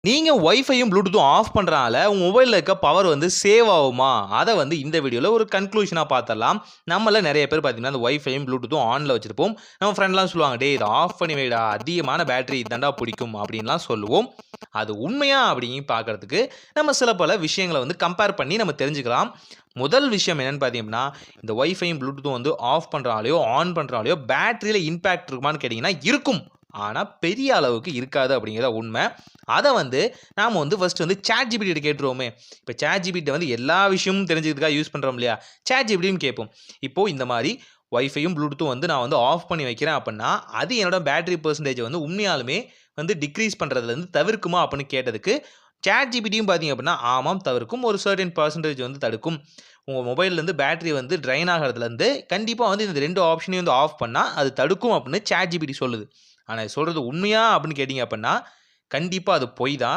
நீங்க வைஃபையும் ப்ளூடூத்தும் ஆஃப் பண்றனால உங்க மொபைல்ல இருக்க பவர் வந்து சேவ் ஆகுமா? அத வந்து இந்த வீடியோல ஒரு கன்க்ளூஷனா பார்த்தரலாம். நம்மள நெறைய பேர் பார்த்தீங்கன்னா, அந்த வைஃபையும் ப்ளூடூத்தும் ஆன்ல வச்சிருப்போம். நம்ம ஃப்ரெண்ட்லாம் சொல்லுவாங்க, "டேய் இத ஆஃப் பண்ணி வைடா. அதிகமான பேட்டரி இதான்டா பிடிக்கும்." அப்படின்லாம் சொல்லுவோம். அது உண்மையா அப்படின்னு பார்க்கறதுக்கு நம்ம சில பல விஷயங்கள வந்து கம்பேர் பண்ணி நம்ம தெரிஞ்சுக்கலாம். முதல் விஷயம் என்னன்னு பார்த்தீங்கன்னா, இந்த வைஃபையும் ப்ளூடூத்தும் வந்து ஆஃப் பண்றனாலயோ, ஆன் பண்றனாலயோ பேட்டரியில இம்பாக்ட் இருக்குமான்னு கேட்டீங்கன்னா, இருக்கும். ஆனா பெரிய அளவுக்கு இருக்காது அப்படிங்கிறது உண்ம. அத வந்து நாம வந்து ஃபர்ஸ்ட் வந்து ChatGPT கிட்ட கேட்டுருவோமே. இப்ப ChatGPT வந்து எல்லா விஷயமும் தெரிஞ்சுக்கிறதுக்காக யூஸ் பண்றோம் இல்லையா? ChatGPTயும் கேட்போம். இப்போ இந்த மாரி வைஃபையும் ப்ளூடூத்தும் வந்து நான் வந்து ஆஃப் பண்ணி வைக்கிறேன் அப்படின்னா, அது என்னோட பேட்டரி பெர்சன்டேஜ் வந்து உண்மையாலுமே வந்து டிக்ரீஸ் பண்றதுலருந்து தவிர்க்குமா அப்படின்னு கேட்டதுக்கு, ChatGPTயும் பார்த்தீங்க அப்படின்னா, ஆமாம் தவிர்க்கும். ஒரு சர்டைன் பெர்சன்டேஜ் வந்து தடுக்கும். உங்க மொபைல்லேருந்து பேட்டரி வந்து ட்ரைன் ஆகுறதுலருந்து கண்டிப்பா வந்து இந்த 2 ஆப்ஷனையும் வந்து ஆஃப் பண்ணா, அது தடுக்கும் அப்படின்னு ChatGPT சொல்லுது. ஆனா இது சொல்றது உண்மையா அப்படின்னு கேட்டீங்க அப்படின்னா, கண்டிப்பா அது பொய் தான்.